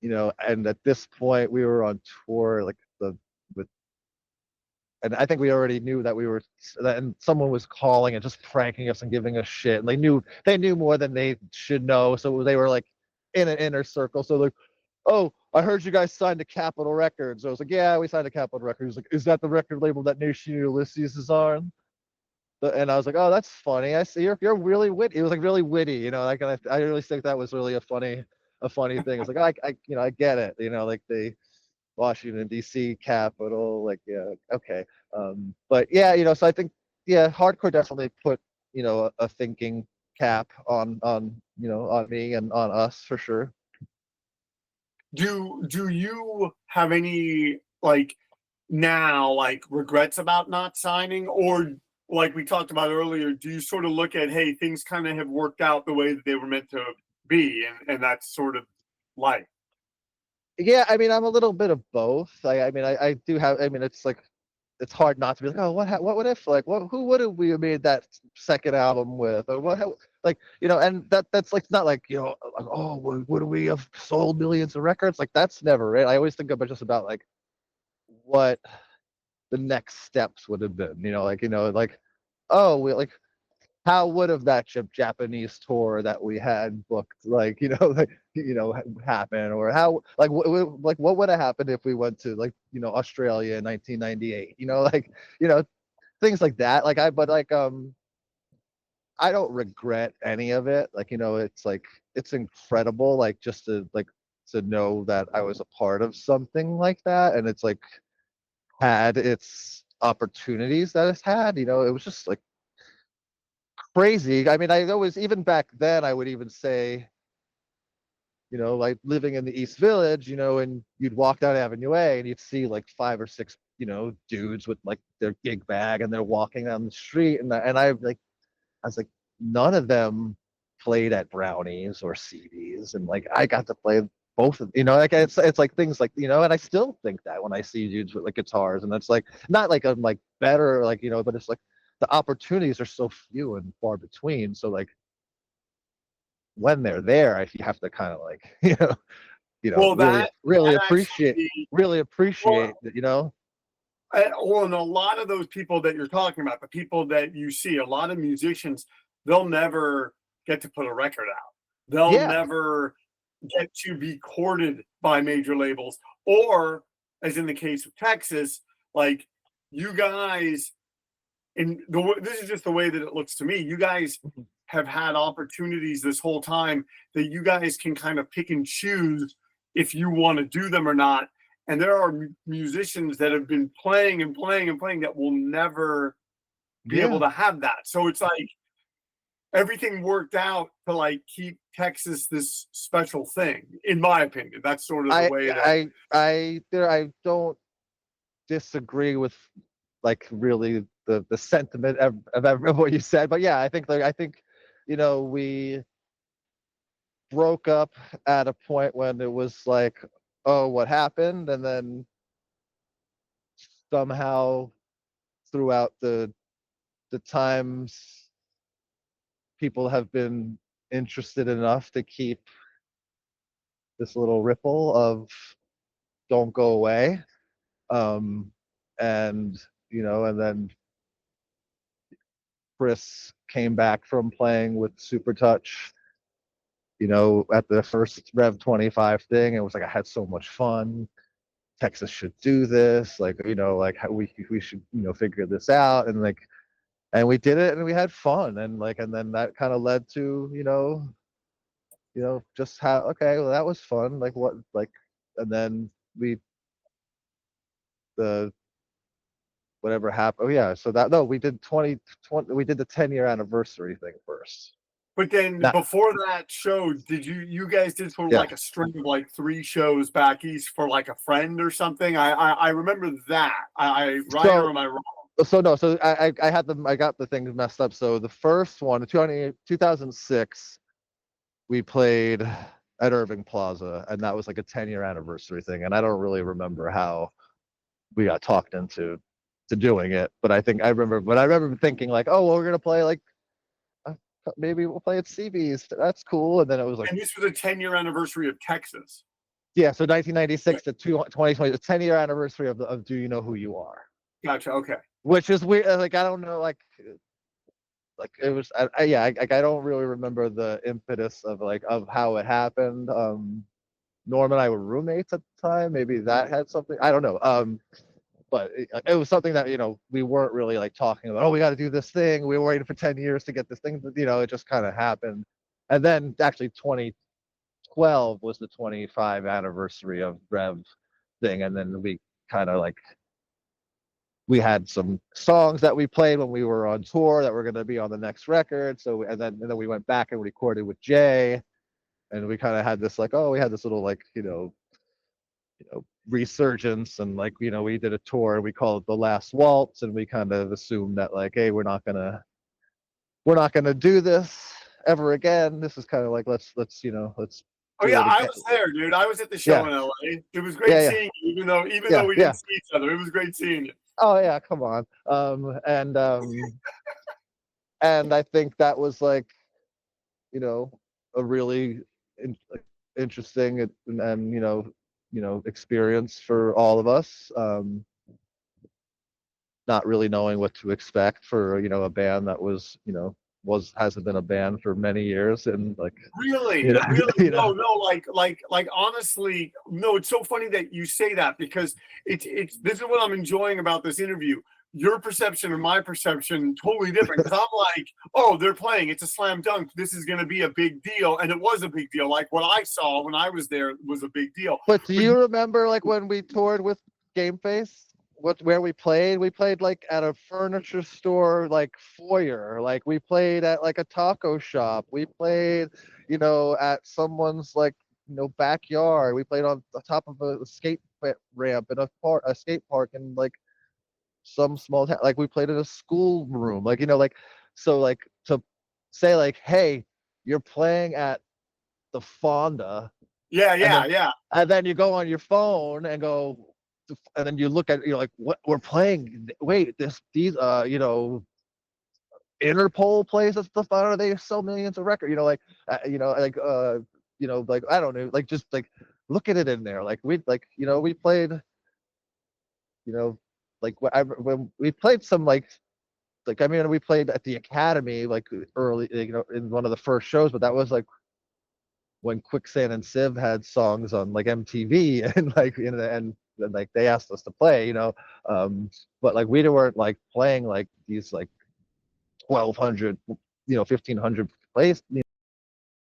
and at this point we were on tour, like with, and I think we already knew that we were, and someone was calling and just pranking us and giving us shit, and they knew more than they should know, so they were like in an inner circle. So like, oh, I heard you guys signed to Capitol Records. I was like, yeah, we signed to Capitol Records. Like, is that the record label that Nation Ulysses is on? And I was like, oh, that's funny. I see you're really witty. It was like really witty, like, and I really think that was really a funny thing. It's like, I get it, like the Washington D.C. capital, like, yeah, okay. But yeah, so I think, yeah, hardcore definitely put, a thinking cap on me and on us for sure. Do you have any now regrets about not signing, or like we talked about earlier, do you sort of look at, hey, things kind of have worked out the way that they were meant to be, and that's sort of life? Yeah, I mean, I'm a little bit of both. I do have. I mean, it's like, it's hard not to be like, oh, what if, like, who would have we made that second album with, or like, and that's like not like, like, oh, would we have sold millions of records? Like, that's never it. I always think about just about like what the next steps would have been. Like, oh, we like, how would have that Japanese tour that we had booked, like, happen, or how, like, what would have happened if we went to, like, Australia in 1998, like, things like that. Like, but like, I don't regret any of it. Like, it's like, it's incredible, like, just to know that I was a part of something like that, and it's like had its opportunities that it's had. It was just like crazy. I mean, I always, even back then, I would even say, like living in the East Village, and you'd walk down Avenue A and you'd see like 5 or 6, dudes with like their gig bag, and they're walking down the street, and I was like, none of them played at Brownies or CDs, and like I got to play both of, like, it's like things like, and I still think that when I see dudes with like guitars, and it's like, not like I'm like better, like, but it's like the opportunities are so few and far between. So like, when they're there, you have to kind of like, Well, really that appreciate, actually, it. well, and a lot of those people that you're talking about, the people that you see, a lot of musicians, they'll never get to put a record out. They'll Yeah, never get to be courted by major labels, or, as in the case of Texas, like, you guys, this is just the way that it looks to me. You guys have had opportunities this whole time that you guys can kind of pick and choose if you want to do them or not. And there are musicians that have been playing and playing and playing that will never be able to have that. So it's like everything worked out to like keep Texas this special thing, in my opinion. That's sort of the way that I don't disagree with, like, really the sentiment of what you said, but yeah, I think we broke up at a point when it was like, oh, what happened, and then somehow throughout the times, people have been interested enough to keep this little ripple of don't go away. And and then Chris came back from playing with Super Touch, at the first Rev 25 thing, and was like, I had so much fun. Texas should do this, like, like, how we should, figure this out, and like, and we did it, and we had fun, and like, and then that kind of led to, just how, okay, well, that was fun, like, what, like, and then the whatever happened. Oh yeah, so that, no, we did we did the 10-year anniversary thing first. But then before that show, did you guys did sort of like a string of like 3 shows back east for like a friend or something? I remember that. Or am I wrong? So no, so I got the things messed up. So the first one, 2006, we played at Irving Plaza, and that was like a 10-year anniversary thing. And I don't really remember how we got talked into doing it, but I remember thinking like, oh, well, we're gonna play like, maybe we'll play at CB's. That's cool. And then it was like, and this was a 10-year anniversary of Texas. Yeah, so 1996 to 2020, the 10-year anniversary of Do You Know Who You Are? Gotcha. Okay. Which is weird. Like, I don't know, like it was, I don't really remember the impetus of how it happened. Norm and I were roommates at the time. Maybe that had something. I don't know. But it was something that we weren't really like talking about. Oh, we got to do this thing. We were waiting for 10 years to get this thing. It just kind of happened. And then actually 2012 was the 25 anniversary of Rev thing, and then we kind of like we had some songs that we played when we were on tour that were going to be on the next record. So and then we went back and recorded with Jay, and we kind of had this we had this little resurgence, and we did a tour. We called it The Last Waltz, and we kind of assumed that hey, we're not gonna do this ever again. This is kind of like let's Oh do yeah, it I again. was there, dude. I was at the show in LA. It was great seeing you, even though we didn't see each other. It was great seeing you. Oh yeah, come on. And I think that was a really interesting and experience for all of us. Not really knowing what to expect for a band that hasn't been a band for many years, and really no honestly, no. It's so funny that you say that, because it's this is what I'm enjoying about this interview. Your perception and my perception totally different, because I'm like, oh, they're playing, it's a slam dunk, this is going to be a big deal, and it was a big deal. Like what I saw when I was there was a big deal. But do you remember when we toured with Game Face? Where we played at a furniture store foyer. We played at a taco shop. We played at someone's backyard. We played on the top of a skate ramp in a skate park in some small town. We played in a school room. So to say hey, you're playing at the Fonda. Yeah. And then you go on your phone and go, and then you look at what we're playing. Wait, these Interpol plays at the Fonda. They sell millions of records. I don't know. Just look at it in there. We played. When we played some we played at the Academy early in one of the first shows, but that was when Quicksand and Civ had songs on MTV and they asked us to play, but we weren't playing these 1,200, 1,500 plays,